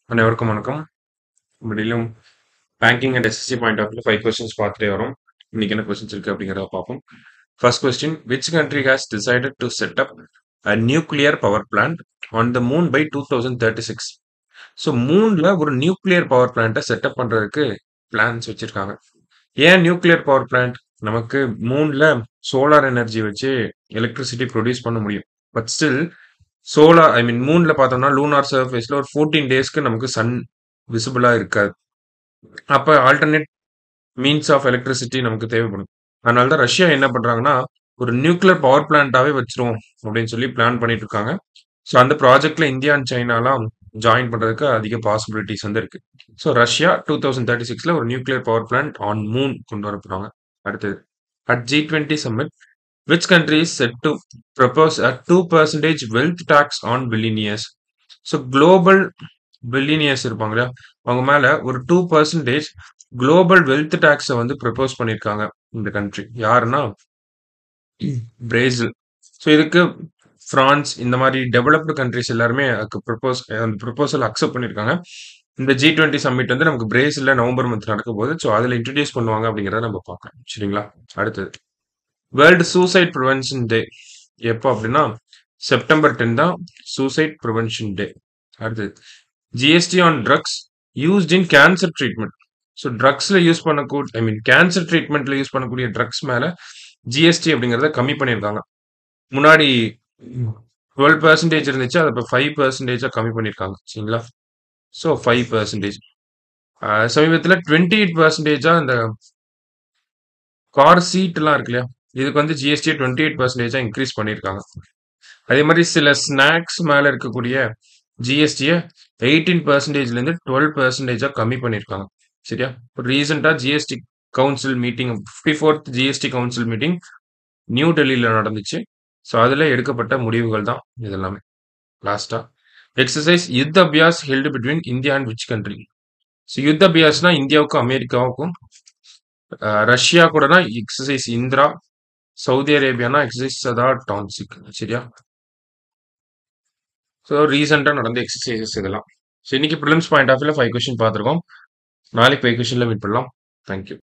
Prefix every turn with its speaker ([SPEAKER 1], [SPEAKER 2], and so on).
[SPEAKER 1] அனைவருக்கும் வணக்கம். முடியலும் banking and SSC point of view 5 questions பார்த்துட்டே வரோம். இன்னைக்கு என்ன கொஸ்டின்ஸ் இருக்கு அப்படிங்கிறத பார்ப்போம். First question, which country has decided to set up a nuclear power plant on the moon by 2036? So மூன்ல ஒரு நியூக்ளியர் பவர் பிளான்ட்டை செட்டப் பண்றதுக்கு பிளான்ஸ் வச்சிருக்காங்க. ஏன் நியூக்ளியர் பவர் பிளான்ட்? நமக்கு மூன்ல சோலார் எனர்ஜி வச்சு எலக்ட்ரிசிட்டி ப்ரொடியூஸ் பண்ண முடியும். பட் ஸ்டில் சோலார் மூன்ல பார்த்தோம்னா லூனார் சர்ஃபேஸ்ல ஒரு 14 டேஸ்க்கு நமக்கு சன் விசிபிளா இருக்காது. அப்ப ஆல்டர்னேட் மீன்ஸ் ஆஃப் எலக்ட்ரிசிட்டி நமக்கு தேவைப்படும். அதனால தான் ரஷ்யா என்ன பண்றாங்கன்னா, ஒரு நியூக்ளியர் பவர் பிளான்ட்டாவே வச்சிருவோம் அப்படின்னு சொல்லி பிளான் பண்ணிட்டு இருக்காங்க. ஸோ அந்த ப்ராஜெக்ட்ல இந்தியா அண்ட் சைனாலாம் ஜாயின் பண்றதுக்கு அதிக பாசிபிலிட்டிஸ் வந்து இருக்கு. ஸோ ரஷ்யா 2036ல ஒரு nuclear power plant on Moon கொண்டு வர போறாங்க. அடுத்தது, at G20 summit, which country is set to propose a 2% wealth tax on billionaires? So global billionaires இருப்பாங்க இல்லையா, அவங்க மேல ஒரு 2% குளோபல் வெல்த் டாக்ஸை வந்து ப்ரப்போஸ் பண்ணியிருக்காங்க இந்த கண்ட்ரி. யாருன்னா பிரேசில். ஸோ இதுக்கு பிரான்ஸ், இந்த மாதிரி டெவலப்டு கண்ட்ரிஸ் எல்லாருமே அந்த ப்ரொபோசல் அக்செப்ட் பண்ணியிருக்காங்க. இந்த G20 சம்மிட் வந்து நமக்கு பிரேசில்ல நவம்பர் மந்த் நடக்க போகுது. ஸோ அதில் இன்ட்ரடியூஸ் பண்ணுவாங்க அப்படிங்கிறத நம்ம பார்க்கலாம். சரிங்களா? அடுத்தது, வேர்ல்டு சூசைட் ப்ரிவென்ஷன் டே எப்போ அப்படின்னா செப்டம்பர் 10 தான் சூசைட் ப்ரிவென்ஷன் டே. அடுத்தது, GST on drugs used in cancer treatment. So ட்ரக்ஸ்ல யூஸ் பண்ணக்கூடிய கேன்சர் ட்ரீட்மெண்ட்ல யூஸ் பண்ணக்கூடிய ட்ரக்ஸ் மேல ஜிஎஸ்டி அப்படிங்கிறத கம்மி பண்ணியிருக்காங்க. முன்னாடி 12% இருந்துச்சு, அதை இப்போ 5% கம்மி பண்ணியிருக்காங்க. சரிங்களா? ஸோ 5%. சமீபத்தில் 28% இந்த கார் சீட் எல்லாம் இருக்கு இல்லையா, இதுக்கு வந்து ஜிஎஸ்டி 28% இன்க்ரீஸ் பண்ணியிருக்காங்க. அதே மாதிரி சில ஸ்நாக்ஸ் மேல இருக்கக்கூடிய ஜிஎஸ்டியை 18%லேருந்து 12% கம்மி பண்ணியிருக்காங்க. சரியா? ரீசெண்டா GST council meeting, 54th GST council meeting new டெல்லியில நடந்துச்சு. ஸோ அதில் எடுக்கப்பட்ட முடிவுகள் தான் இதெல்லாமே. லாஸ்டா, exercise Yudh Abhyas held between India and which country? So Yudh அபியாஸ்னா இந்தியாவுக்கும் அமெரிக்காவுக்கும், ரஷ்யா கூடனா எக்ஸசைஸ் இந்திரா, சவுதி அரேபியானா எக்ஸசைஸ் சதா டான்சிக். சரியா? ஸோ ரீசெண்டாக நடந்த எக்ஸசைசஸ் இதெல்லாம். ஸோ இன்னைக்கு ப்ரிலிம்ஸ் பாயிண்ட் ஆஃப் வியூல 5 கொஸ்டின் பார்த்துருக்கோம். நாளைக்கு 5 கொஸ்டின்ல மீட் பண்ணலாம். தேங்க்யூ.